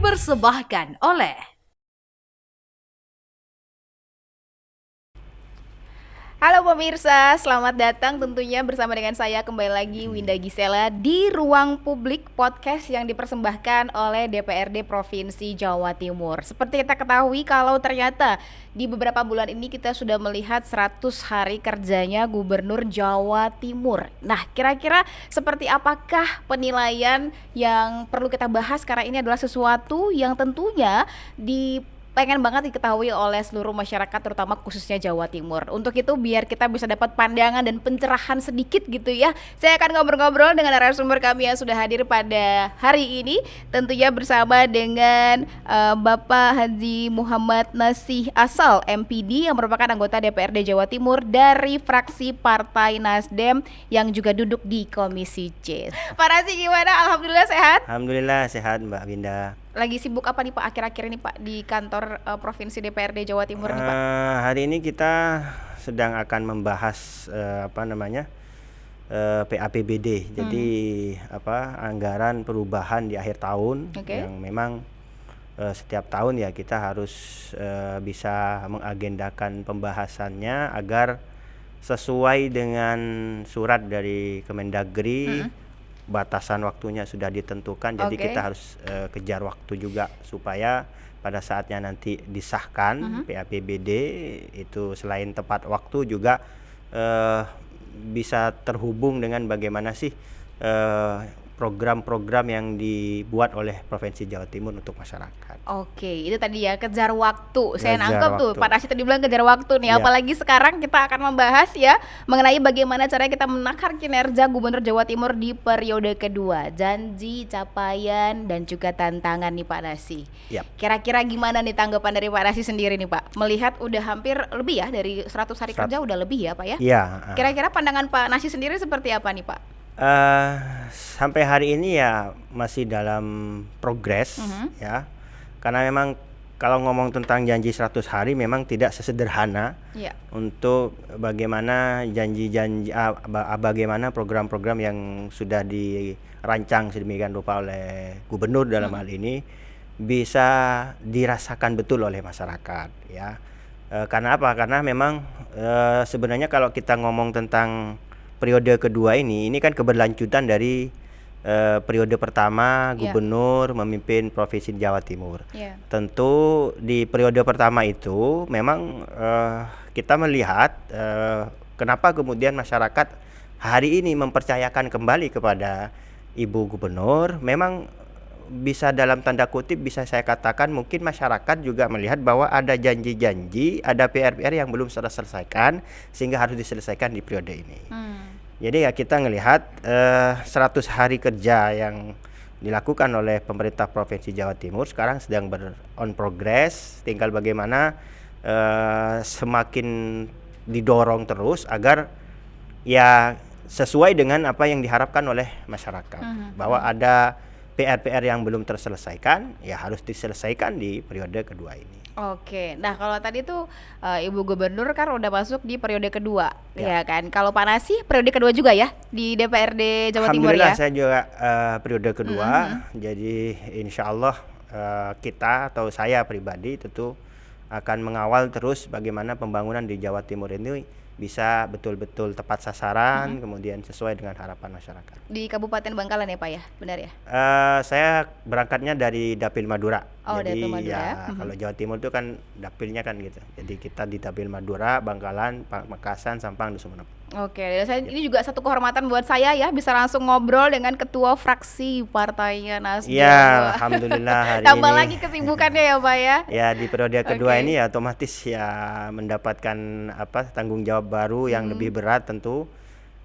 dipersembahkan oleh Halo pemirsa, selamat datang tentunya bersama dengan saya kembali lagi Winda Gisela di Ruang Publik Podcast yang dipersembahkan oleh DPRD Provinsi Jawa Timur. Seperti kita ketahui kalau ternyata di beberapa bulan ini kita sudah melihat 100 hari kerjanya Gubernur Jawa Timur. Nah, kira-kira seperti apakah penilaian yang perlu kita bahas karena ini adalah sesuatu yang tentunya pengen banget diketahui oleh seluruh masyarakat terutama khususnya Jawa Timur. Untuk itu biar kita bisa dapat pandangan dan pencerahan sedikit gitu ya, saya akan ngobrol-ngobrol dengan narasumber kami yang sudah hadir pada hari ini, tentunya bersama dengan Bapak Haji Muhammad Nasih Asal MPD yang merupakan anggota DPRD Jawa Timur dari fraksi Partai Nasdem yang juga duduk di Komisi C. Pak Nasih gimana? Alhamdulillah sehat? Alhamdulillah sehat Mbak Winda. Lagi sibuk apa nih Pak akhir-akhir ini Pak di kantor Provinsi DPRD Jawa Timur nih Pak? Hari ini kita sedang akan membahas PAPBD. Jadi anggaran perubahan di akhir tahun yang memang setiap tahun ya kita harus bisa mengagendakan pembahasannya agar sesuai dengan surat dari Kemendagri. Batasan waktunya sudah ditentukan, jadi kita harus kejar waktu juga supaya pada saatnya nanti disahkan PAPBD itu selain tepat waktu juga bisa terhubung dengan bagaimana sih program-program yang dibuat oleh Provinsi Jawa Timur untuk masyarakat. Oke, itu tadi ya kejar waktu. Saya Kejar nangkep tuh, waktu. Pak Rashid tadi bilang kejar waktu nih. Ya. Apalagi sekarang kita akan membahas ya mengenai bagaimana caranya kita menakar kinerja Gubernur Jawa Timur di periode kedua. Janji, capaian, dan juga tantangan nih Pak Nasih. Yap. Kira-kira gimana nih tanggapan dari Pak Nasih sendiri nih Pak? Melihat udah hampir lebih ya dari 100 hari kerja udah lebih ya Pak ya? Iya. Kira-kira pandangan Pak Nasih sendiri seperti apa nih Pak? Sampai hari ini ya masih dalam progres ya, karena memang kalau ngomong tentang janji 100 hari memang tidak sesederhana untuk bagaimana janji-janji bagaimana program-program yang sudah dirancang sedemikian rupa oleh gubernur dalam hal ini bisa dirasakan betul oleh masyarakat ya. Karena apa? Karena memang sebenarnya kalau kita ngomong tentang periode kedua ini kan keberlanjutan dari periode pertama gubernur memimpin Provinsi Jawa Timur. Tentu di periode pertama itu memang kita melihat kenapa kemudian masyarakat hari ini mempercayakan kembali kepada Ibu Gubernur. Memang bisa dalam tanda kutip bisa saya katakan mungkin masyarakat juga melihat bahwa ada janji-janji, ada PR-PR yang belum terselesaikan sehingga harus diselesaikan di periode ini. Jadi ya kita ngelihat 100 hari kerja yang dilakukan oleh pemerintah Provinsi Jawa Timur sekarang sedang on progress, tinggal bagaimana semakin didorong terus agar ya sesuai dengan apa yang diharapkan oleh masyarakat, bahwa ada PR-PR yang belum terselesaikan ya harus diselesaikan di periode kedua ini. Oke, nah kalau tadi tuh Ibu Gubernur kan udah masuk di periode kedua, ya kan? Kalau Pak Nasih periode kedua juga ya di DPRD Jawa Timur ya? Alhamdulillah saya juga periode kedua, jadi insya Allah kita atau saya pribadi tentu akan mengawal terus bagaimana pembangunan di Jawa Timur ini bisa betul-betul tepat sasaran, kemudian sesuai dengan harapan masyarakat. Di Kabupaten Bangkalan ya Pak ya, benar ya? Saya berangkatnya dari Dapil Madura. Jadi Dapil Madura ya kalau Jawa Timur itu kan dapilnya kan gitu. Jadi kita di Dapil Madura, Bangkalan, Pamekasan, Sampang, dan Sumeneb. Oke, ini juga satu kehormatan buat saya ya bisa langsung ngobrol dengan ketua fraksi partainya Nasdem. Ya, alhamdulillah hari Tambah ini. lagi kesibukannya ya Pak ya. Ya di periode kedua ini ya otomatis ya mendapatkan tanggung jawab baru yang lebih berat tentu.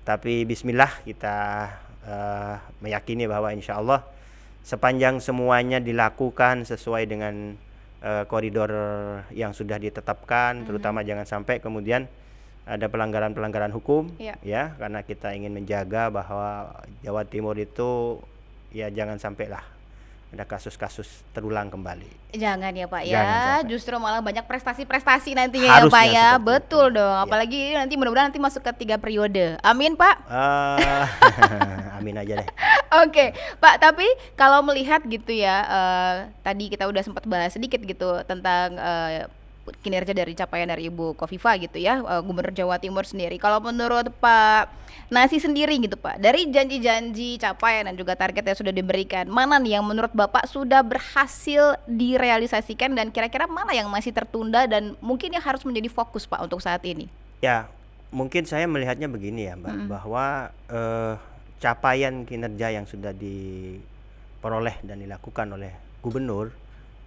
Tapi bismillah kita meyakini bahwa insya Allah sepanjang semuanya dilakukan sesuai dengan koridor yang sudah ditetapkan, terutama jangan sampai kemudian ada pelanggaran-pelanggaran hukum ya, karena kita ingin menjaga bahwa Jawa Timur itu ya jangan sampailah ada kasus-kasus terulang kembali. Jangan ya Pak ya, Jangan justru malah banyak prestasi-prestasi nantinya ya Pak ya, betul itu. dong. Apalagi nanti mudah-mudahan nanti masuk ke 3 periode. Amin Pak. Amin aja deh. Oke, Pak. Tapi kalau melihat gitu ya, tadi kita udah sempat bahas sedikit gitu tentang kinerja dari capaian dari Ibu Khofifah gitu ya, Gubernur Jawa Timur sendiri. Kalau menurut Pak Nasi sendiri gitu Pak, dari janji-janji capaian dan juga target yang sudah diberikan, mana nih yang menurut Bapak sudah berhasil direalisasikan dan kira-kira mana yang masih tertunda dan mungkin yang harus menjadi fokus Pak untuk saat ini? Ya, mungkin saya melihatnya begini ya Mbak, bahwa capaian kinerja yang sudah diperoleh dan dilakukan oleh gubernur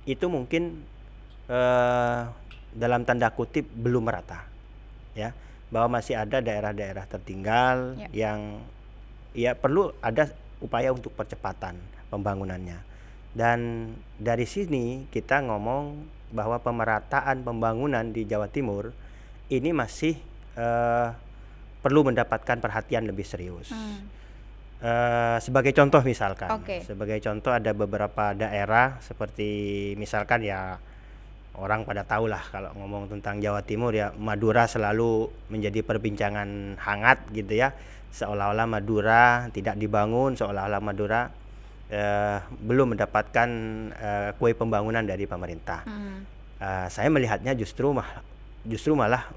itu mungkin dalam tanda kutip belum merata, ya, bahwa masih ada daerah-daerah tertinggal yang ya perlu ada upaya untuk percepatan pembangunannya. Dan dari sini kita ngomong bahwa pemerataan pembangunan di Jawa Timur ini masih perlu mendapatkan perhatian lebih serius. Sebagai contoh misalkan, sebagai contoh ada beberapa daerah seperti misalkan ya, orang pada tahu lah kalau ngomong tentang Jawa Timur ya, Madura selalu menjadi perbincangan hangat gitu ya, seolah-olah Madura tidak dibangun, seolah-olah Madura belum mendapatkan kue pembangunan dari pemerintah. Saya melihatnya justru malah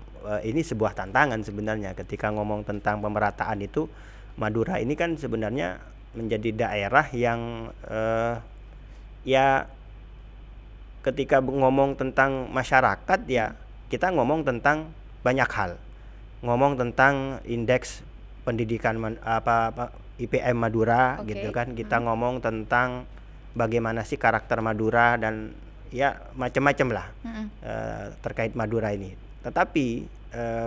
ini sebuah tantangan sebenarnya ketika ngomong tentang pemerataan itu. Madura ini kan sebenarnya menjadi daerah yang ya ketika ngomong tentang masyarakat ya kita ngomong tentang banyak hal, ngomong tentang indeks pendidikan IPM Madura gitu kan, kita ngomong tentang bagaimana sih karakter Madura dan ya macam-macam lah terkait Madura ini. Tetapi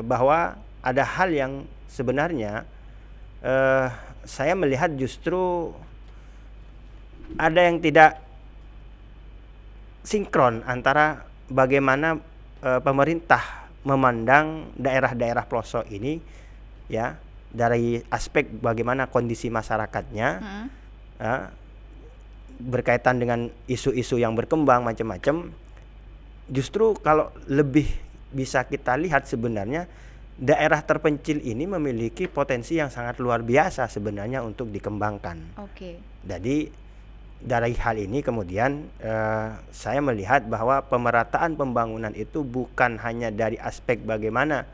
bahwa ada hal yang sebenarnya saya melihat justru ada yang tidak sinkron antara bagaimana pemerintah memandang daerah-daerah pelosok ini ya, dari aspek bagaimana kondisi masyarakatnya berkaitan dengan isu-isu yang berkembang macam-macam. Justru kalau lebih bisa kita lihat sebenarnya daerah terpencil ini memiliki potensi yang sangat luar biasa sebenarnya untuk dikembangkan. Jadi dari hal ini kemudian saya melihat bahwa pemerataan pembangunan itu bukan hanya dari aspek bagaimana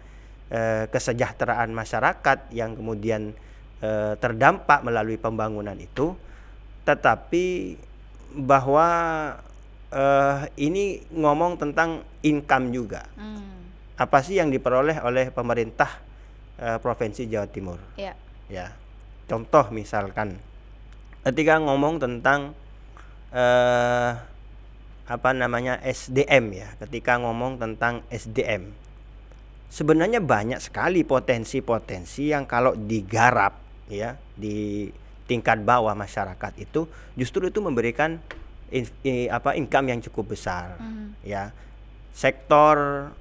kesejahteraan masyarakat yang kemudian terdampak melalui pembangunan itu, tetapi bahwa ini ngomong tentang income juga. Apa sih yang diperoleh oleh pemerintah Provinsi Jawa Timur? Ya, contoh misalkan ketika ngomong tentang SDM ya, ketika ngomong tentang SDM, sebenarnya banyak sekali potensi-potensi yang kalau digarap ya di tingkat bawah masyarakat itu justru itu memberikan income yang cukup besar. Ya, sektor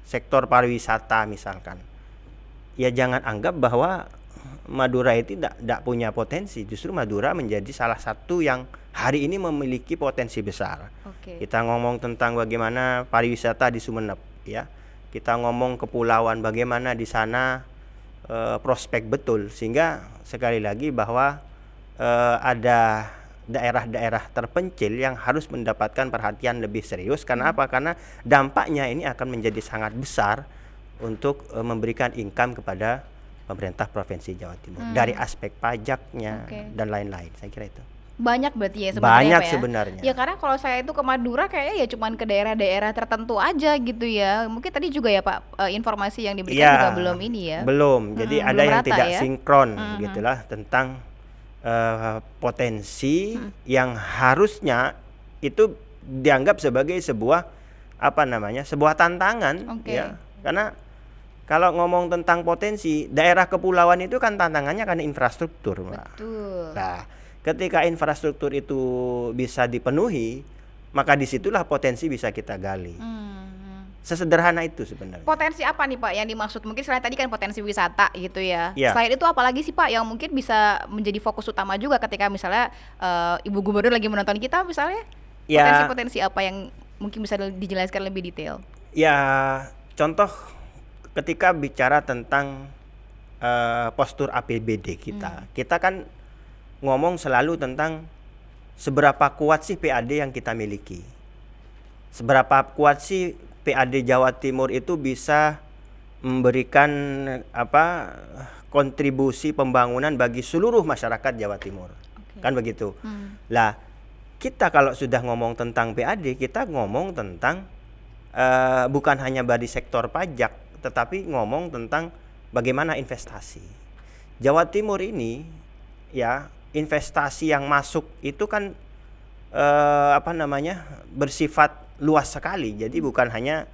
sektor pariwisata misalkan, ya jangan anggap bahwa Madura itu tidak punya potensi. Justru Madura menjadi salah satu yang hari ini memiliki potensi besar. Kita ngomong tentang bagaimana pariwisata di Sumeneb ya, kita ngomong kepulauan bagaimana di sana prospek betul, sehingga sekali lagi bahwa ada daerah-daerah terpencil yang harus mendapatkan perhatian lebih serius. Karena apa? Karena dampaknya ini akan menjadi sangat besar untuk memberikan income kepada pemerintah Provinsi Jawa Timur dari aspek pajaknya dan lain-lain. Saya kira itu banyak berarti ya sebenarnya. Banyak sebenarnya. Ya karena kalau saya itu ke Madura kayaknya ya cuman ke daerah-daerah tertentu aja gitu ya. Mungkin tadi juga ya Pak informasi yang diberikan juga belum ini ya. Belum. Jadi ada yang tidak sinkron gitulah tentang potensi yang harusnya itu dianggap sebagai sebuah sebuah tantangan ya. Karena kalau ngomong tentang potensi, daerah kepulauan itu kan tantangannya karena infrastruktur, Mbak. Betul. Nah, ketika infrastruktur itu bisa dipenuhi, maka disitulah potensi bisa kita gali. Sesederhana itu sebenarnya. Potensi apa nih Pak yang dimaksud? Mungkin selain tadi kan potensi wisata gitu ya. Ya. Selain itu apalagi sih Pak yang mungkin bisa menjadi fokus utama juga ketika misalnya Ibu Gubernur lagi menonton kita misalnya? Ya. Potensi-potensi apa yang mungkin bisa dijelaskan lebih detail? Ya, contoh ketika bicara tentang postur APBD kita. Kita kan ngomong selalu tentang seberapa kuat sih PAD yang kita miliki. Seberapa kuat sih PAD Jawa Timur itu bisa memberikan kontribusi pembangunan bagi seluruh masyarakat Jawa Timur. Kan begitu. Lah, kita kalau sudah ngomong tentang PAD, kita ngomong tentang bukan hanya dari sektor pajak, tetapi ngomong tentang bagaimana investasi. Jawa Timur ini ya, investasi yang masuk itu kan bersifat luas sekali. Jadi bukan hanya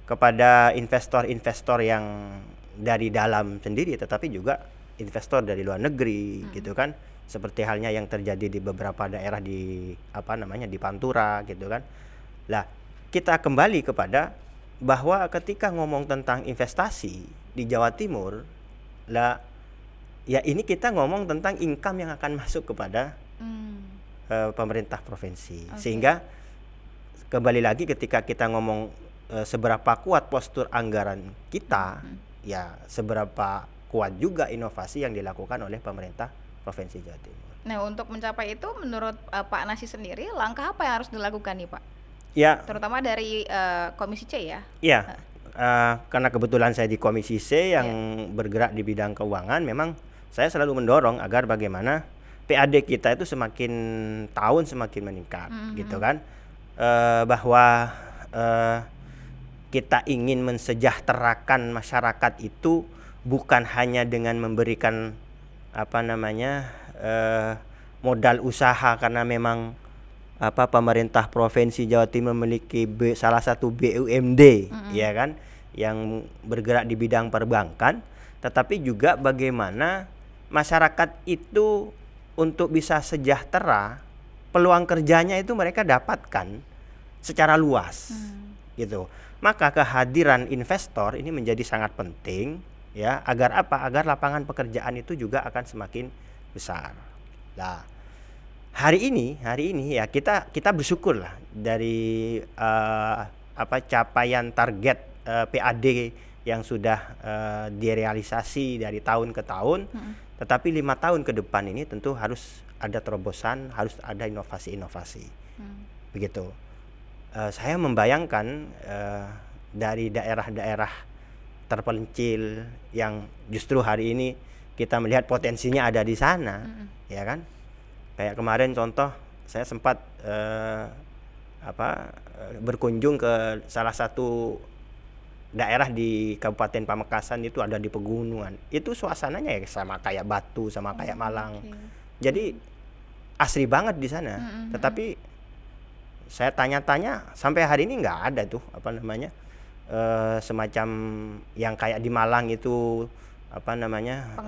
kepada investor-investor yang dari dalam sendiri, tetapi juga investor dari luar negeri gitu kan. Seperti halnya yang terjadi di beberapa daerah di di Pantura gitu kan. Lah, kita kembali kepada bahwa ketika ngomong tentang investasi di Jawa Timur, lah ya ini kita ngomong tentang income yang akan masuk kepada pemerintah provinsi. Sehingga kembali lagi ketika kita ngomong seberapa kuat postur anggaran kita, ya seberapa kuat juga inovasi yang dilakukan oleh pemerintah Provinsi Jawa Timur. Nah, untuk mencapai itu menurut Pak Nasi sendiri, langkah apa yang harus dilakukan nih Pak? Ya, terutama dari Komisi C ya? Iya, karena kebetulan saya di Komisi C yang bergerak di bidang keuangan, memang saya selalu mendorong agar bagaimana PAD kita itu semakin tahun semakin meningkat, gitu kan? Bahwa kita ingin mensejahterakan masyarakat itu bukan hanya dengan memberikan modal usaha, karena memang pemerintah Provinsi Jawa Timur memiliki salah satu BUMD ya kan, yang bergerak di bidang perbankan, tetapi juga bagaimana masyarakat itu untuk bisa sejahtera, peluang kerjanya itu mereka dapatkan secara luas gitu. Maka kehadiran investor ini menjadi sangat penting ya, agar apa? Agar lapangan pekerjaan itu juga akan semakin besar. Nah, hari ini ya kita bersyukur lah dari capaian target PAD yang sudah direalisasi dari tahun ke tahun. Tetapi 5 tahun ke depan ini tentu harus ada terobosan, harus ada inovasi-inovasi. Begitu. Saya membayangkan dari daerah-daerah terpencil yang justru hari ini kita melihat potensinya ada di sana, ya kan? Kayak kemarin contoh, saya sempat berkunjung ke salah satu daerah di Kabupaten Pamekasan, itu ada di pegunungan. Itu suasananya ya sama kayak Batu, sama kayak Malang. Jadi asri banget di sana. Tetapi saya tanya-tanya sampai hari ini nggak ada tuh semacam yang kayak di Malang itu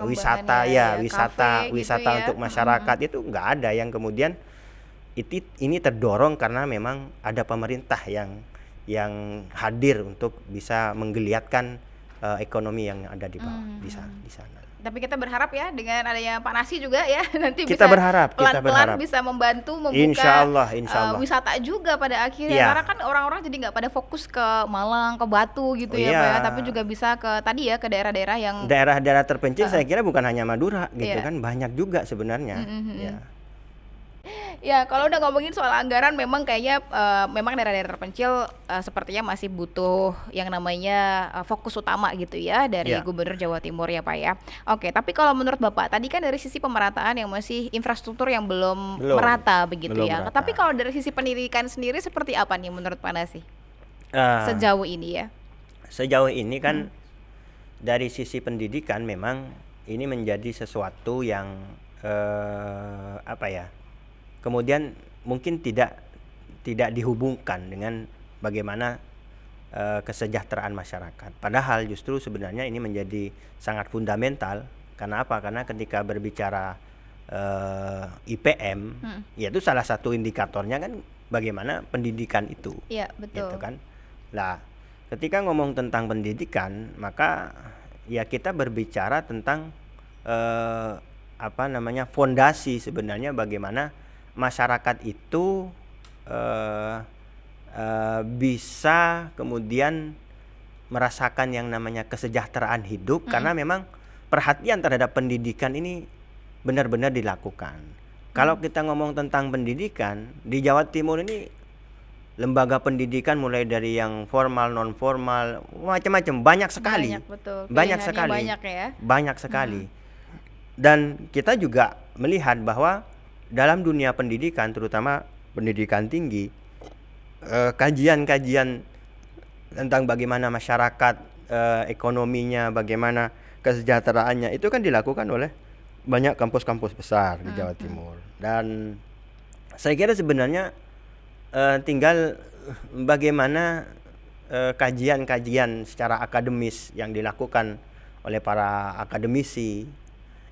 wisata ya, wisata gitu ya. Untuk masyarakat itu nggak ada. Yang kemudian ini terdorong karena memang ada pemerintah yang hadir untuk bisa menggeliatkan ekonomi yang ada di bawah di sana. Tapi kita berharap ya dengan adanya Pak Nasi juga ya nanti kita bisa berharap bisa membantu membuka insya Allah. Wisata juga pada akhirnya, karena kan orang-orang jadi nggak pada fokus ke Malang, ke Batu gitu ya Pak ya, tapi juga bisa ke tadi ya, ke daerah-daerah yang daerah-daerah terpencil. Saya kira bukan hanya Madura gitu kan, banyak juga sebenarnya. Ya, kalau udah ngomongin soal anggaran, memang kayaknya memang daerah-daerah terpencil sepertinya masih butuh yang namanya fokus utama gitu ya dari Gubernur Jawa Timur ya Pak ya. Oke, tapi kalau menurut Bapak tadi kan dari sisi pemerataan yang masih infrastruktur yang belum merata begitu ya. Merata. Tapi kalau dari sisi pendidikan sendiri seperti apa nih menurut Pak Nasi? Sejauh ini ya. Sejauh ini kan dari sisi pendidikan memang ini menjadi sesuatu yang kemudian mungkin tidak dihubungkan dengan bagaimana kesejahteraan masyarakat. Padahal justru sebenarnya ini menjadi sangat fundamental. Karena apa? Karena ketika berbicara IPM, yaitu salah satu indikatornya kan bagaimana pendidikan itu. Iya, betul. Gitu kan. Nah, ketika ngomong tentang pendidikan, maka ya kita berbicara tentang fondasi sebenarnya bagaimana masyarakat itu bisa kemudian merasakan yang namanya kesejahteraan hidup, karena memang perhatian terhadap pendidikan ini benar-benar dilakukan. Kalau kita ngomong tentang pendidikan di Jawa Timur ini, lembaga pendidikan mulai dari yang formal, non formal, macam-macam, banyak sekali. Banyak sekali. Banyak sekali. Dan kita juga melihat bahwa dalam dunia pendidikan, terutama pendidikan tinggi, kajian-kajian tentang bagaimana masyarakat, ekonominya, bagaimana kesejahteraannya, itu kan dilakukan oleh banyak kampus-kampus besar di Jawa Timur. Dan saya kira sebenarnya tinggal bagaimana kajian-kajian secara akademis yang dilakukan oleh para akademisi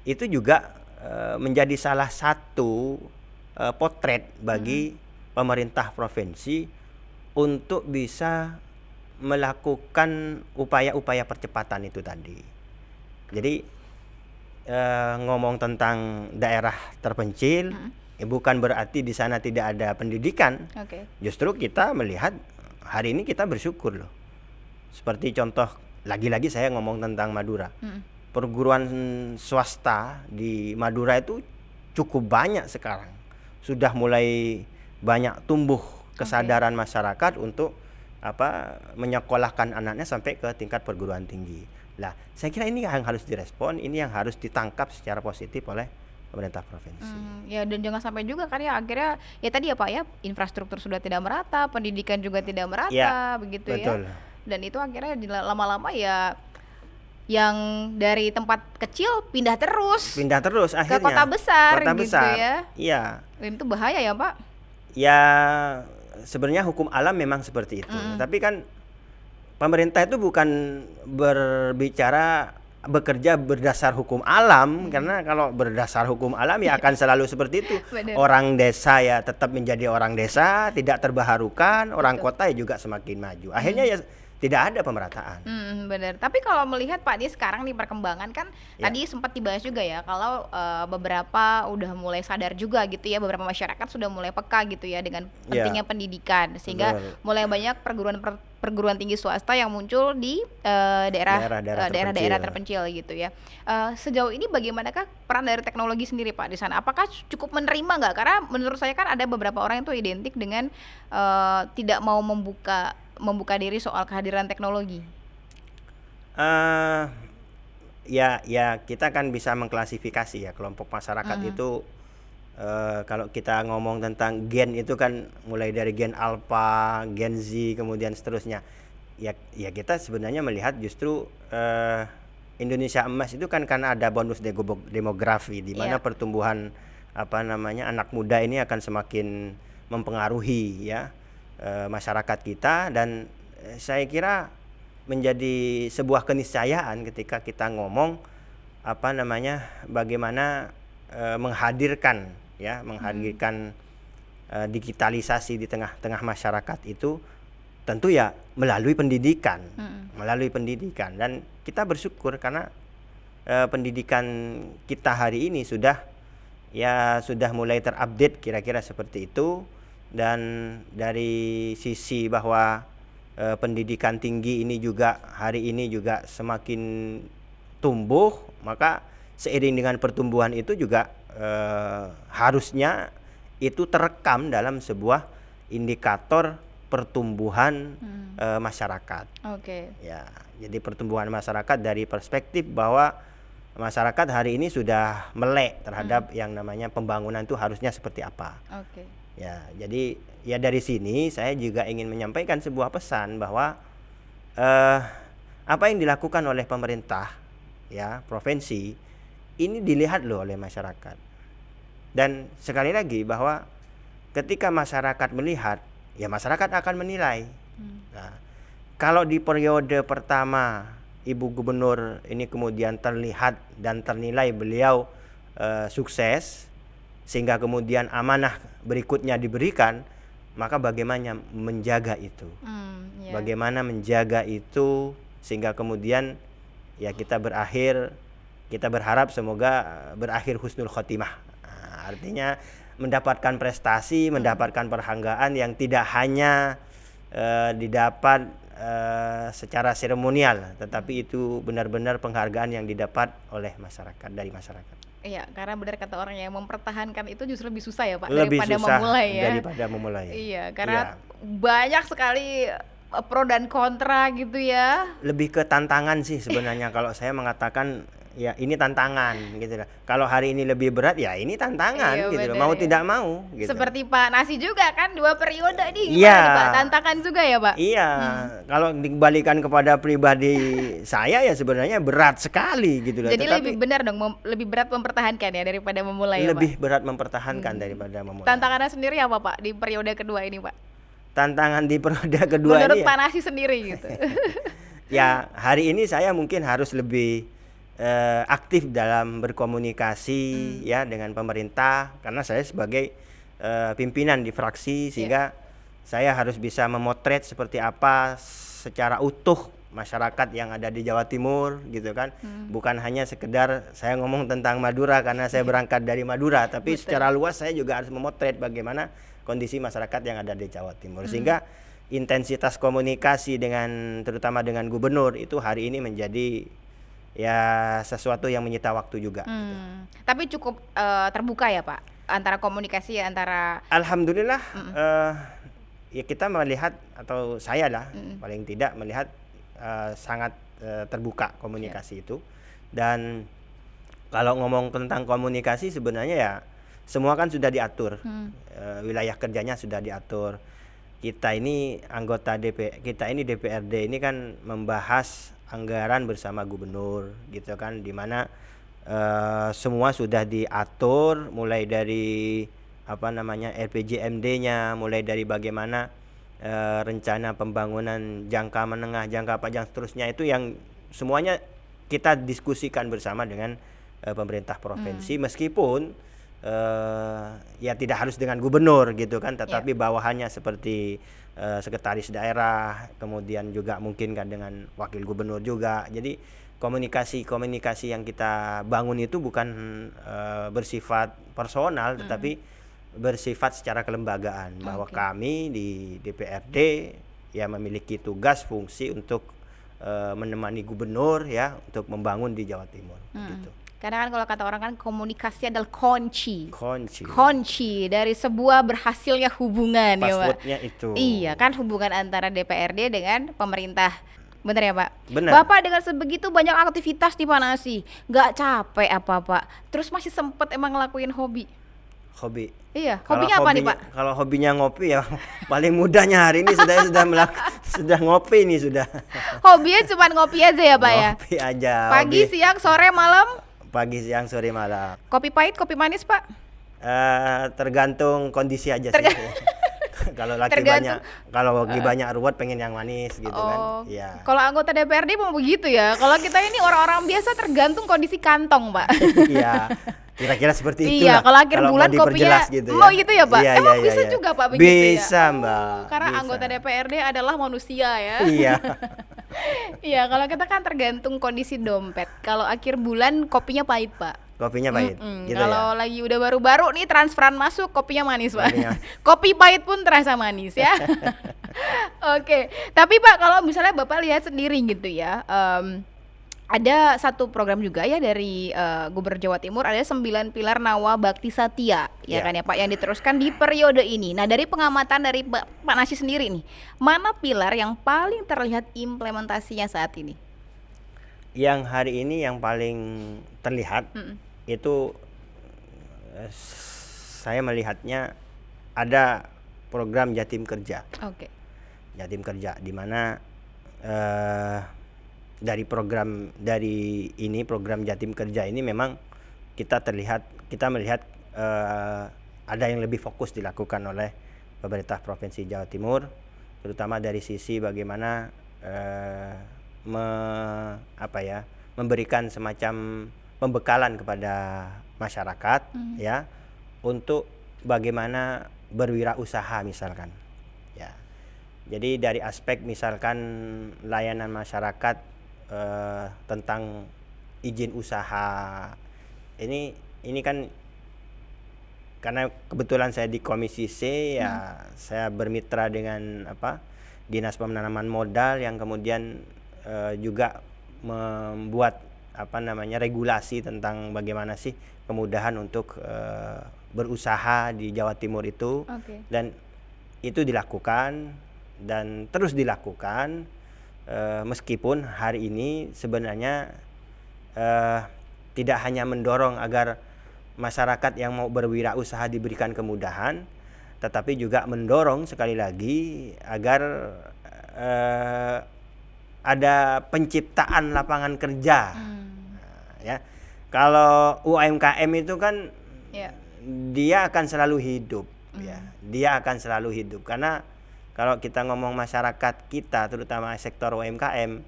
itu juga menjadi salah satu potret bagi pemerintah provinsi untuk bisa melakukan upaya-upaya percepatan itu tadi. Jadi ngomong tentang daerah terpencil, bukan berarti di sana tidak ada pendidikan. Justru kita melihat hari ini kita bersyukur loh. Seperti contoh, lagi-lagi saya ngomong tentang Madura. Perguruan swasta di Madura itu cukup banyak sekarang. Sudah mulai banyak tumbuh kesadaran masyarakat untuk menyekolahkan anaknya sampai ke tingkat perguruan tinggi. Lah, saya kira ini yang harus direspon, ini yang harus ditangkap secara positif oleh pemerintah provinsi. Ya, dan jangan sampai juga kan ya akhirnya ya tadi ya Pak ya, infrastruktur sudah tidak merata, pendidikan juga tidak merata, begitu betul. Ya. Dan itu akhirnya lama-lama ya yang dari tempat kecil pindah terus akhirnya ke kota besar gitu besar. Ya. Iya. Dan itu bahaya ya Pak. Ya, sebenarnya hukum alam memang seperti itu. Tapi kan pemerintah itu bukan bekerja berdasar hukum alam, karena kalau berdasar hukum alam ya akan selalu seperti itu. Orang desa ya tetap menjadi orang desa, tidak terbaharukan, orang kota ya juga semakin maju. Akhirnya ya tidak ada pemerataan. Benar. Tapi kalau melihat Pak, ini sekarang nih perkembangan kan tadi sempat dibahas juga ya, kalau beberapa udah mulai sadar juga gitu ya, beberapa masyarakat sudah mulai peka gitu ya dengan pentingnya pendidikan, sehingga mulai banyak perguruan tinggi swasta yang muncul di daerah-daerah terpencil gitu ya. Sejauh ini bagaimanakah peran dari teknologi sendiri Pak di sana? Apakah cukup menerima nggak? Karena menurut saya kan ada beberapa orang itu identik dengan tidak mau membuka diri soal kehadiran teknologi. Ya kita kan bisa mengklasifikasi ya kelompok masyarakat itu. Kalau kita ngomong tentang gen itu kan mulai dari gen alpha, gen Z, kemudian seterusnya. Ya kita sebenarnya melihat justru Indonesia emas itu kan karena ada bonus demografi, di mana pertumbuhan anak muda ini akan semakin mempengaruhi ya masyarakat kita. Dan saya kira menjadi sebuah keniscayaan ketika kita ngomong bagaimana menghadirkan digitalisasi di tengah-tengah masyarakat itu, tentu ya melalui pendidikan. Dan kita bersyukur karena pendidikan kita hari ini sudah mulai terupdate kira-kira seperti itu. Dan dari sisi bahwa pendidikan tinggi ini juga hari ini juga semakin tumbuh, maka seiring dengan pertumbuhan itu juga harusnya itu terekam dalam sebuah indikator pertumbuhan masyarakat. Ya, jadi pertumbuhan masyarakat dari perspektif bahwa masyarakat hari ini sudah melek terhadap yang namanya pembangunan itu harusnya seperti apa. Ya, jadi ya dari sini saya juga ingin menyampaikan sebuah pesan bahwa apa yang dilakukan oleh pemerintah ya provinsi ini dilihat loh oleh masyarakat. Dan sekali lagi bahwa ketika masyarakat melihat, ya masyarakat akan menilai. Nah, kalau di periode pertama Ibu Gubernur ini kemudian terlihat dan ternilai beliau sukses, sehingga kemudian amanah berikutnya diberikan, maka bagaimana menjaga itu, bagaimana menjaga itu sehingga kemudian ya kita berharap semoga berakhir husnul khotimah. Artinya mendapatkan prestasi, mendapatkan penghargaan yang tidak hanya didapat secara seremonial, tetapi itu benar-benar penghargaan yang didapat oleh masyarakat, dari masyarakat. Iya, karena benar kata orang yang mempertahankan itu justru lebih susah ya Pak, lebih daripada susah memulai ya. Daripada memulai. Iya, karena banyak sekali pro dan kontra gitu ya. Lebih ke tantangan sih sebenarnya kalau saya mengatakan ya ini tantangan gitu lah. Kalau hari ini lebih berat ya ini tantangan gitu loh, mau tidak mau gitu. Seperti Pak Nasi juga kan 2 periode nih gimana nih Pak? Tantangan juga ya Pak? Iya, kalau dikembalikan kepada pribadi saya ya sebenarnya berat sekali gitu loh. Jadi lebih benar dong, lebih berat mempertahankan ya daripada memulai ya Pak? Lebih berat mempertahankan daripada memulai. Tantangannya sendiri apa Pak di periode kedua ini Pak? Tantangan di periode kedua menurut ini Pak Nasi sendiri gitu. Ya hari ini saya mungkin harus lebih aktif dalam berkomunikasi ya dengan pemerintah, karena saya sebagai pimpinan di fraksi, sehingga saya harus bisa memotret seperti apa secara utuh masyarakat yang ada di Jawa Timur gitu kan. Bukan hanya sekedar saya ngomong tentang Madura karena saya berangkat dari Madura, tapi secara luas saya juga harus memotret bagaimana kondisi masyarakat yang ada di Jawa Timur, sehingga intensitas komunikasi terutama dengan gubernur itu hari ini menjadi ya sesuatu yang menyita waktu juga. Gitu. Tapi cukup terbuka ya Pak antara komunikasi antara. Alhamdulillah ya kita melihat, atau saya lah paling tidak melihat sangat terbuka komunikasi itu. Dan kalau ngomong tentang komunikasi sebenarnya ya semua kan sudah diatur, wilayah kerjanya sudah diatur. Kita ini anggota DPRD ini kan membahas anggaran bersama gubernur gitu kan, dimana semua sudah diatur mulai dari RPJMD-nya, mulai dari bagaimana rencana pembangunan jangka menengah, jangka panjang seterusnya, itu yang semuanya kita diskusikan bersama dengan pemerintah provinsi, meskipun ya tidak harus dengan gubernur gitu kan, tetapi bawahannya seperti sekretaris daerah, kemudian juga mungkin kan dengan wakil gubernur juga. Jadi komunikasi yang kita bangun itu bukan bersifat personal, tetapi bersifat secara kelembagaan, bahwa kami di DPRD ya memiliki tugas fungsi untuk menemani gubernur ya untuk membangun di Jawa Timur gitu. Karena kan kalau kata orang kan komunikasi adalah kunci dari sebuah berhasilnya hubungan. Passwordnya itu. Iya kan, hubungan antara DPRD dengan pemerintah. Bener ya Pak? Bener. Bapak dengan sebegitu banyak aktivitas di Pak Nasi, gak capek apa Pak? Terus masih sempet emang ngelakuin hobi? Iya, hobinya apa nih Pak? Kalau hobinya ngopi ya paling mudahnya hari ini sudah ngopi nih sudah. Hobinya cuma ngopi aja ya Pak ya? Ngopi aja. Pagi, siang, sore, malam? Pagi, siang, sore, malam. Kopi pahit, kopi manis Pak? Tergantung kondisi aja sih. Kalau lagi banyak ruwet pengen yang manis gitu kan. Ya. Kalau anggota DPRD mau begitu ya. Kalau kita ini orang-orang biasa tergantung kondisi kantong Pak. Iya. Kira-kira seperti itu. Iya, kalau akhir bulan kopinya gitu ya. Oh gitu ya Pak? Iya, Emang bisa juga Pak begitu ya? Bisa Mbak. Karena bisa. Anggota DPRD adalah manusia ya. Iya. Iya, kalau kita kan tergantung kondisi dompet. Kalau akhir bulan kopinya pahit Pak. Kopinya pahit. Gitu kalau lagi udah baru-baru nih transferan masuk, kopinya manis Pak. Kopi pahit pun terasa manis ya. Oke. Tapi Pak, kalau misalnya Bapak lihat sendiri gitu ya, ada satu program juga ya dari Gubernur Jawa Timur, ada 9 pilar Nawa Bakti Satya ya kan ya Pak, yang diteruskan di periode ini. Nah, dari pengamatan dari Pak Nasi sendiri nih, mana pilar yang paling terlihat implementasinya saat ini? Yang hari ini yang paling terlihat itu saya melihatnya ada program Jatim Kerja. Jatim Kerja, di mana program Jatim Kerja ini memang kita melihat ada yang lebih fokus dilakukan oleh pemerintah Provinsi Jawa Timur, terutama dari sisi bagaimana memberikan semacam pembekalan kepada masyarakat ya untuk bagaimana berwirausaha misalkan ya. Jadi dari aspek misalkan layanan masyarakat tentang izin usaha, ini kan karena kebetulan saya di Komisi C ya, saya bermitra dengan Dinas Penanaman Modal yang kemudian juga membuat regulasi tentang bagaimana sih kemudahan untuk berusaha di Jawa Timur itu. Dan itu dilakukan dan terus dilakukan meskipun hari ini sebenarnya tidak hanya mendorong agar masyarakat yang mau berwirausaha diberikan kemudahan, tetapi juga mendorong sekali lagi agar ada penciptaan lapangan kerja. Ya, kalau UMKM itu kan dia akan selalu hidup, ya, dia akan selalu hidup karena kalau kita ngomong masyarakat kita, terutama sektor UMKM,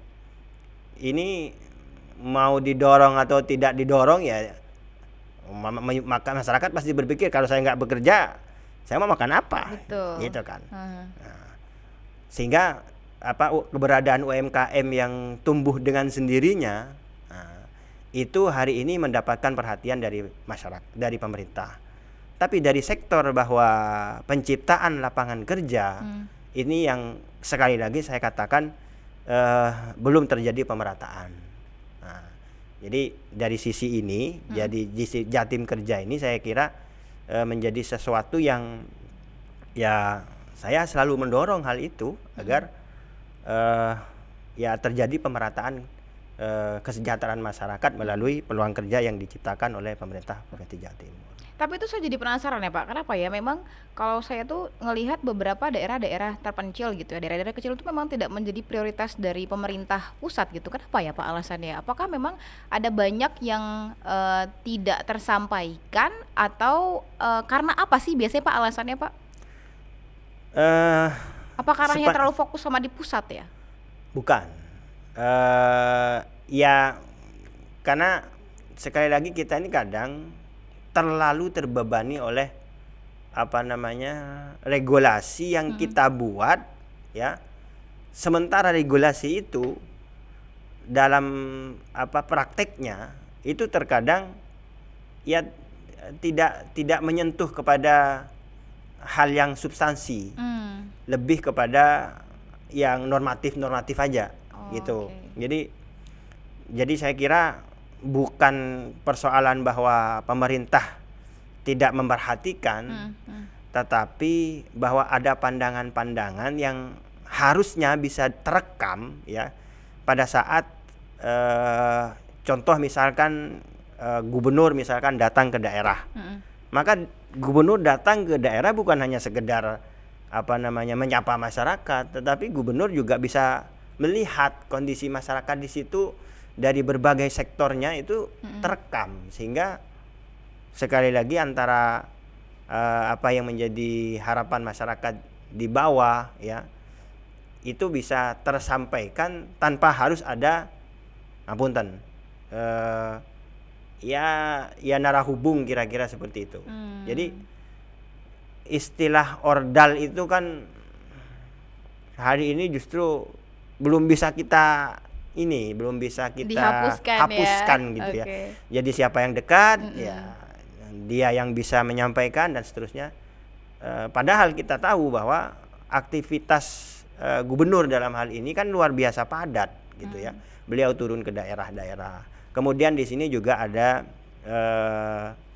ini mau didorong atau tidak didorong ya, maka masyarakat pasti berpikir kalau saya nggak bekerja, saya mau makan apa? Betul. Gitu kan. Sehingga keberadaan UMKM yang tumbuh dengan sendirinya itu hari ini mendapatkan perhatian dari masyarakat, dari pemerintah. Tapi dari sektor bahwa penciptaan lapangan kerja ini yang sekali lagi saya katakan belum terjadi pemerataan. Jadi dari sisi ini, jadi Jatim Kerja ini saya kira menjadi sesuatu yang ya saya selalu mendorong hal itu agar ya terjadi pemerataan kesejahteraan masyarakat melalui peluang kerja yang diciptakan oleh pemerintah Provinsi Jawa Timur. Tapi itu saya jadi penasaran ya Pak, kenapa ya memang kalau saya tuh ngelihat beberapa daerah-daerah terpencil gitu ya, daerah-daerah kecil itu memang tidak menjadi prioritas dari pemerintah pusat gitu. Kenapa ya Pak alasannya? Apakah memang ada banyak yang tidak tersampaikan atau karena apa sih biasanya Pak alasannya Pak? Apa karena terlalu fokus sama di pusat ya? Bukan. Ya karena sekali lagi kita ini kadang terlalu terbebani oleh regulasi yang kita buat, ya. Sementara regulasi itu dalam prakteknya itu terkadang ya tidak menyentuh kepada hal yang substansi, lebih kepada yang normatif aja, gitu. Jadi saya kira bukan persoalan bahwa pemerintah tidak memperhatikan, tetapi bahwa ada pandangan-pandangan yang harusnya bisa terekam ya pada saat contoh misalkan gubernur misalkan datang ke daerah. Maka gubernur datang ke daerah bukan hanya sekedar menyapa masyarakat, tetapi gubernur juga bisa melihat kondisi masyarakat di situ dari berbagai sektornya itu terekam, sehingga sekali lagi antara apa yang menjadi harapan masyarakat di bawah ya itu bisa tersampaikan tanpa harus ada ya narahubung kira-kira seperti itu. Jadi istilah ordal itu kan hari ini justru belum bisa kita hapuskan gitu ya. Jadi siapa yang dekat ya dia yang bisa menyampaikan dan seterusnya. Padahal kita tahu bahwa aktivitas gubernur dalam hal ini kan luar biasa padat gitu ya. Beliau turun ke daerah-daerah. Kemudian di sini juga ada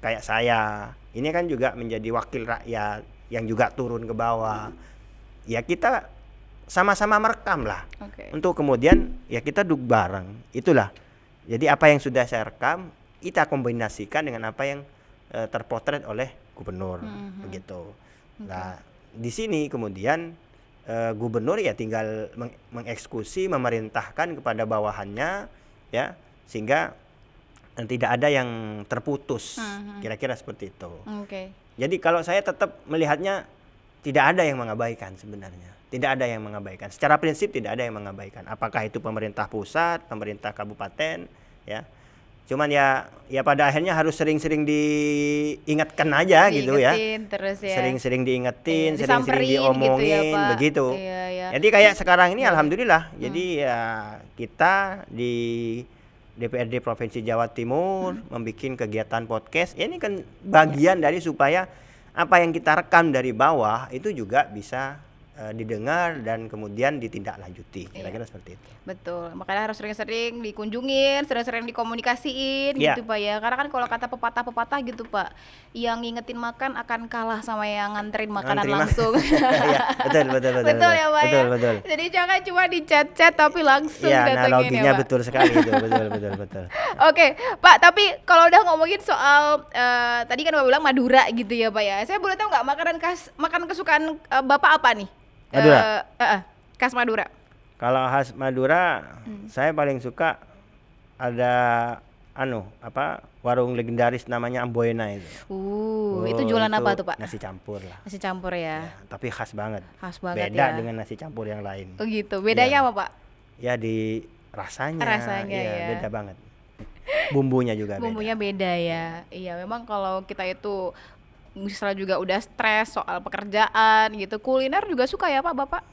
kayak saya. Ini kan juga menjadi wakil rakyat yang juga turun ke bawah. Ya kita sama-sama merekam lah, untuk kemudian ya kita duduk bareng. Itulah. Jadi apa yang sudah saya rekam kita kombinasikan dengan apa yang terpotret oleh gubernur, begitu. Nah di sini kemudian gubernur ya tinggal mengeksekusi, memerintahkan kepada bawahannya, ya, sehingga tidak ada yang terputus, kira-kira seperti itu. Jadi kalau saya tetap melihatnya tidak ada yang mengabaikan sebenarnya. Tidak ada yang mengabaikan. Secara prinsip tidak ada yang mengabaikan. Apakah itu pemerintah pusat, pemerintah kabupaten, ya. Cuman ya pada akhirnya harus sering-sering diingatkan aja gitu ya. Terus ya. Sering-sering diingetin, disamperin sering-sering gitu ya, diomongin Pak. begitu. Iya. Jadi kayak sekarang ini alhamdulillah. Jadi ya kita di DPRD Provinsi Jawa Timur membuat kegiatan podcast. Ini kan bagian dari supaya apa yang kita rekam dari bawah itu juga bisa didengar dan kemudian ditindaklanjuti. Kira-kira seperti itu. Betul, makanya harus sering-sering dikunjungin, sering-sering dikomunikasiin gitu Pak ya. Karena kan kalau kata pepatah-pepatah gitu Pak, yang ngingetin makan akan kalah sama yang nganterin makanan langsung. Ya, betul ya Pak ya. Betul. Jadi jangan cuma di chat-chat tapi langsung datengin analoginya ya Pak. betul sekali itu, betul. Oke, Pak, tapi kalau udah ngomongin soal tadi kan Bapak bilang Madura gitu ya Pak ya. Saya boleh tahu nggak makanan kesukaan Bapak apa nih? Madura. Khas Madura. Kalau khas Madura, saya paling suka ada warung legendaris namanya Amboena itu. Itu jualan apa tuh Pak? Nasi campur lah. Nasi campur ya. Tapi khas banget. ya. Beda dengan nasi campur yang lain. Oh gitu. Bedanya apa Pak? Ya di rasanya. Ya. Beda banget. Bumbunya juga Bumbunya beda ya. Iya, memang kalau kita itu misalnya juga udah stres soal pekerjaan gitu, kuliner juga suka ya Pak Bapak?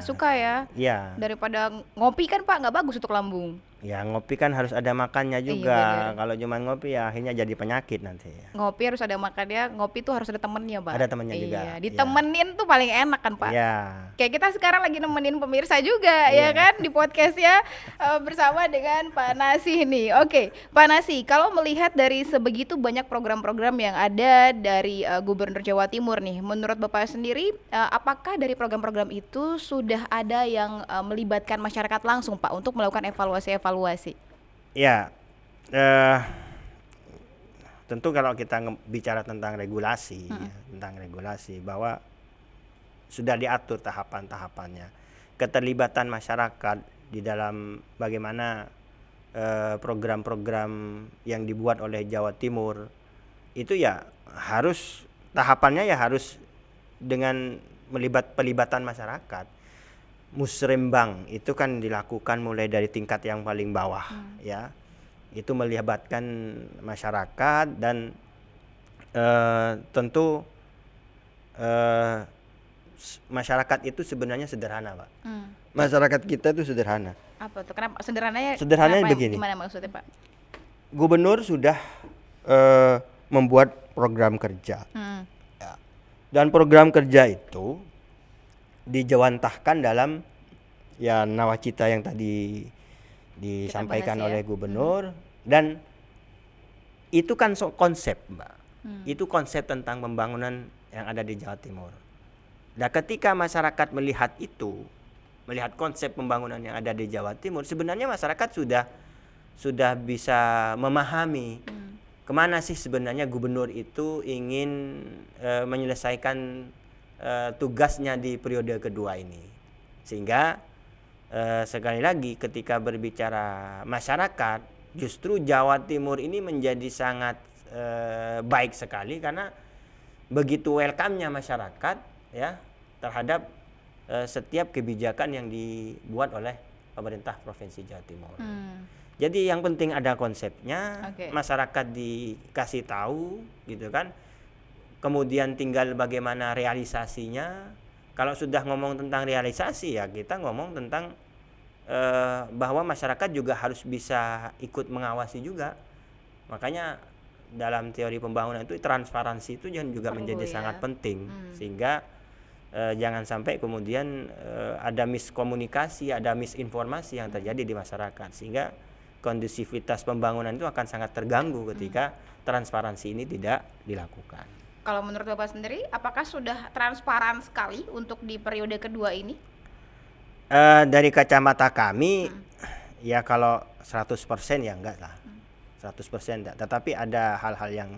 Suka ya? Iya. Daripada ngopi kan Pak nggak bagus untuk lambung. Ya ngopi kan harus ada makannya juga. Kalau cuma ngopi ya akhirnya jadi penyakit nanti. Ngopi harus ada makannya, ngopi tuh harus ada temennya Pak. Ada temennya juga. Ditemenin tuh paling enak kan Pak. Iya. Kayak kita sekarang lagi nemenin pemirsa juga ya kan di podcast ya bersama dengan Pak Nasi nih. Oke, Pak Nasi, kalau melihat dari sebegitu banyak program-program yang ada dari Gubernur Jawa Timur nih, menurut Bapak sendiri apakah dari program-program itu sudah ada yang melibatkan masyarakat langsung Pak untuk melakukan evaluasi? Ya, tentu kalau kita bicara tentang regulasi, bahwa sudah diatur tahapan-tahapannya. Keterlibatan masyarakat di dalam bagaimana program-program yang dibuat oleh Jawa Timur itu ya harus tahapannya ya harus dengan pelibatan masyarakat. Musrembang itu kan dilakukan mulai dari tingkat yang paling bawah ya, itu melibatkan masyarakat dan tentu masyarakat itu sebenarnya sederhana Pak. Masyarakat kita itu sederhana. Apa tuh? Kenapa sederhananya? Sederhananya begini. Gimana maksudnya Pak? Gubernur sudah membuat program kerja ya. Dan program kerja itu dijawantahkan dalam ya nawacita yang tadi disampaikan oleh Gubernur dan itu kan konsep Mbak. Itu konsep tentang pembangunan yang ada di Jawa Timur. Nah, ketika masyarakat melihat konsep pembangunan yang ada di Jawa Timur, sebenarnya masyarakat sudah bisa memahami kemana sih sebenarnya Gubernur itu ingin menyelesaikan tugasnya di periode kedua ini. Sehingga sekali lagi ketika berbicara masyarakat, justru Jawa Timur ini menjadi sangat baik sekali karena begitu welcome-nya masyarakat ya terhadap setiap kebijakan yang dibuat oleh pemerintah Provinsi Jawa Timur. Jadi yang penting ada konsepnya, masyarakat dikasih tahu gitu kan. Kemudian tinggal bagaimana realisasinya. Kalau sudah ngomong tentang realisasi ya kita ngomong tentang bahwa masyarakat juga harus bisa ikut mengawasi juga. Makanya dalam teori pembangunan itu transparansi itu juga menjadi sangat penting. Sehingga jangan sampai kemudian ada miskomunikasi, ada misinformasi yang terjadi di masyarakat. Sehingga kondusivitas pembangunan itu akan sangat terganggu ketika transparansi ini tidak dilakukan. Kalau menurut Bapak sendiri, apakah sudah transparan sekali untuk di periode kedua ini? Dari kacamata kami, ya kalau 100% ya enggak lah. 100% enggak. Tetapi ada hal-hal yang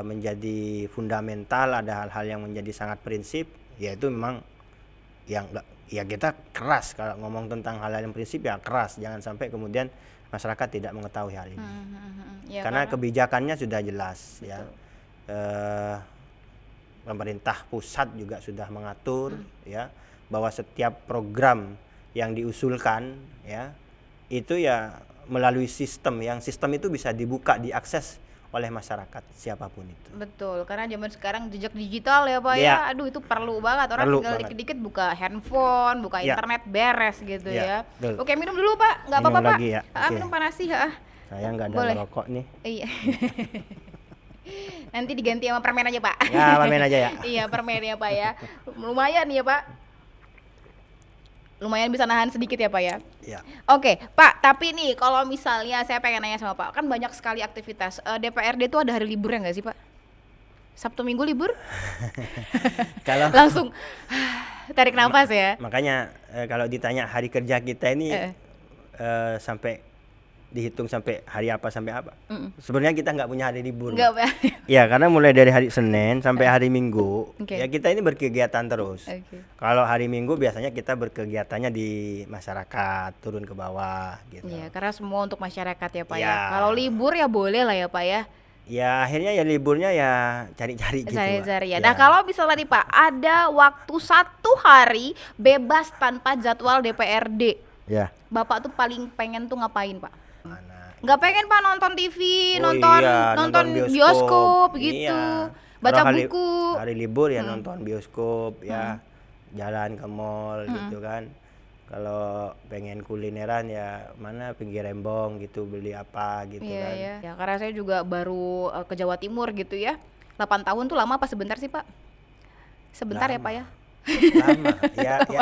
menjadi fundamental, ada hal-hal yang menjadi sangat prinsip, yaitu memang yang enggak, ya kita keras kalau ngomong tentang hal-hal yang prinsip ya keras. Jangan sampai kemudian masyarakat tidak mengetahui hal ini. Ya, karena kebijakannya sudah jelas. Betul. Ya. Pemerintah pusat juga sudah mengatur ya bahwa setiap program yang diusulkan ya itu ya melalui sistem itu bisa dibuka, diakses oleh masyarakat siapapun itu. Betul, karena zaman sekarang jejak digital ya Pak ya. Aduh itu perlu banget, orang tinggal dikit-dikit buka handphone, buka internet, beres gitu ya. Oke, minum dulu Pak, nggak apa-apa Pak. Ya. Minum panas sih ya. Saya nggak ada rokok nih. Iya. Nanti diganti sama permen aja Pak. Ya, permen aja ya. Iya, permen ya Pak ya. Lumayan ya Pak. Lumayan bisa nahan sedikit ya Pak ya. Iya. Oke Pak, tapi nih kalau misalnya saya pengen nanya sama Pak, kan banyak sekali aktivitas. DPRD itu ada hari liburnya nggak sih Pak? Sabtu Minggu libur? Kalau langsung tarik nafas ya. Makanya kalau ditanya hari kerja kita ini sampai dihitung sampai hari apa sampai apa. Sebenarnya kita nggak punya hari libur. Ya, karena mulai dari hari Senin sampai hari Minggu, ya kita ini berkegiatan terus. Kalau hari Minggu biasanya kita berkegiatannya di masyarakat, turun ke bawah gitu. Iya, karena semua untuk masyarakat ya Pak ya. Kalau libur ya boleh lah ya Pak ya. Ya akhirnya ya liburnya ya cari-cari gitu. Cari-cari ya. Nah kalau misalnya nih Pak, ada waktu 1 hari bebas tanpa jadwal DPRD. Ya. Bapak tuh paling pengen tuh ngapain Pak? Nggak pengen Pak nonton TV, nonton bioskop gitu, baca buku. Hari libur ya nonton bioskop ya, jalan ke mall gitu kan. Kalau pengen kulineran ya mana pinggir Rembong gitu, beli apa gitu kan. Iya. Ya karena saya juga baru ke Jawa Timur gitu ya. 8 tahun tuh lama apa sebentar sih Pak? Sebentar lama. Ya Pak ya. Lama.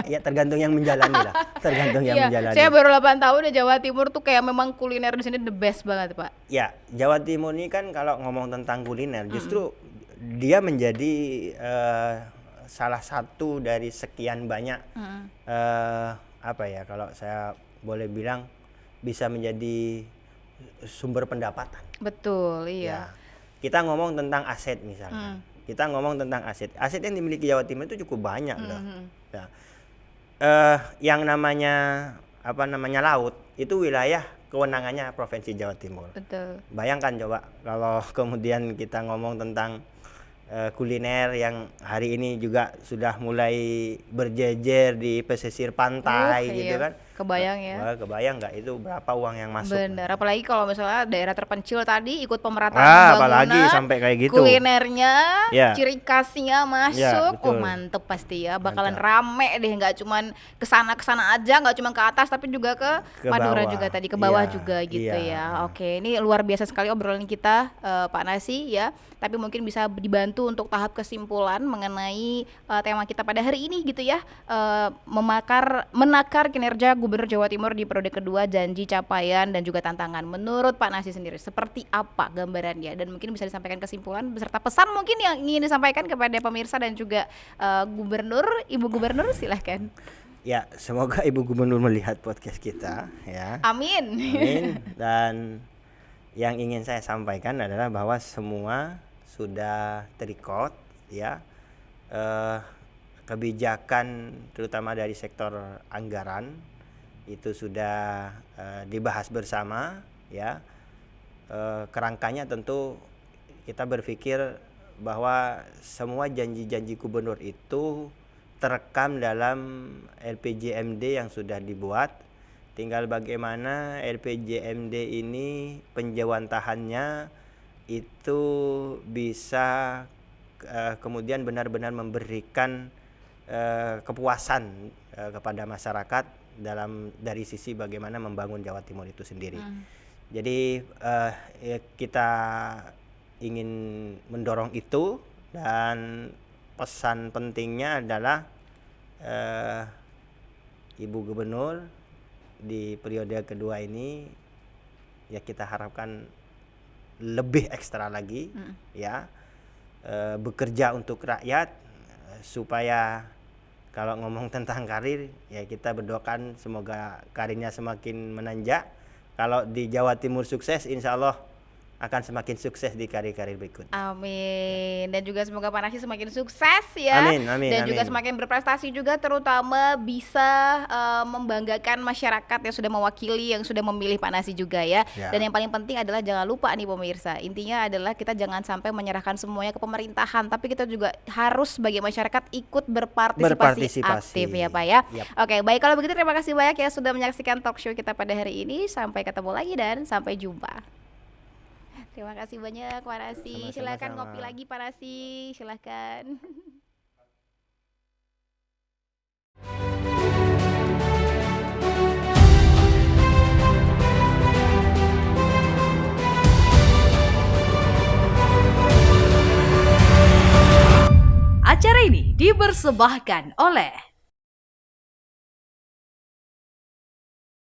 Ya tergantung yang menjalani lah. Tergantung yang menjalani. Saya baru 8 tahun di Jawa Timur tuh kayak memang kuliner di sini the best banget Pak. Ya, Jawa Timur ini kan kalau ngomong tentang kuliner justru dia menjadi salah satu dari sekian banyak apa ya, kalau saya boleh bilang bisa menjadi sumber pendapatan. Betul, iya. Ya, kita ngomong tentang aset misalnya. Kita ngomong tentang aset yang dimiliki Jawa Timur itu cukup banyak loh. Nah, yang namanya laut itu wilayah kewenangannya Provinsi Jawa Timur. Betul. Bayangkan coba kalau kemudian kita ngomong tentang kuliner yang hari ini juga sudah mulai berjejer di pesisir pantai gitu kan. Kebayang ya. Kebayang nggak itu berapa uang yang masuk? Bener, apalagi kalau misalnya daerah terpencil tadi ikut pemerataan pembangunan, apalagi sampai kayak gitu. Kulinernya, ciri khasnya masuk, mantep pasti ya, bakalan rame deh, nggak cuman kesana aja, nggak cuman ke atas tapi juga ke Madura bawah. Juga tadi, ke bawah juga gitu ya. Oke, ini luar biasa sekali obrolan kita Pak Nasi ya, tapi mungkin bisa dibantu untuk tahap kesimpulan mengenai tema kita pada hari ini gitu ya, menakar kinerja Gubernur Jawa Timur di periode kedua, janji, capaian, dan juga tantangan. Menurut Pak Nasi sendiri, seperti apa gambarannya? Dan mungkin bisa disampaikan kesimpulan beserta pesan mungkin yang ingin disampaikan kepada pemirsa dan juga Gubernur, Ibu Gubernur, silahkan. Ya, semoga Ibu Gubernur melihat podcast kita ya. Amin. Dan yang ingin saya sampaikan adalah bahwa semua sudah terrecord ya. Kebijakan terutama dari sektor anggaran itu sudah dibahas bersama ya. Kerangkanya tentu kita berpikir bahwa semua janji-janji gubernur itu terekam dalam RPJMD yang sudah dibuat. Tinggal bagaimana RPJMD ini penjawantahannya itu bisa kemudian benar-benar memberikan kepuasan kepada masyarakat dari sisi bagaimana membangun Jawa Timur itu sendiri. Jadi kita ingin mendorong itu, dan pesan pentingnya adalah Ibu Gubernur di periode kedua ini ya kita harapkan lebih ekstra lagi ya, bekerja untuk rakyat supaya kalau ngomong tentang karir ya kita berdoakan semoga karirnya semakin menanjak. Kalau di Jawa Timur sukses, insya Allah akan semakin sukses di karir-karir berikutnya. Amin. Dan juga semoga Pak Nasir semakin sukses ya. Amin. Dan juga semakin berprestasi juga, terutama bisa membanggakan masyarakat yang sudah mewakili, yang sudah memilih Pak Nasir juga ya. Dan yang paling penting adalah jangan lupa nih pemirsa, intinya adalah kita jangan sampai menyerahkan semuanya ke pemerintahan, tapi kita juga harus sebagai masyarakat ikut berpartisipasi aktif ya Pak ya. Oke, baik, kalau begitu terima kasih banyak ya sudah menyaksikan talk show kita pada hari ini. Sampai ketemu lagi dan sampai jumpa. Terima kasih banyak Pak Nasi. Silakan ngopi lagi Pak Nasi, silakan. Acara ini dipersembahkan oleh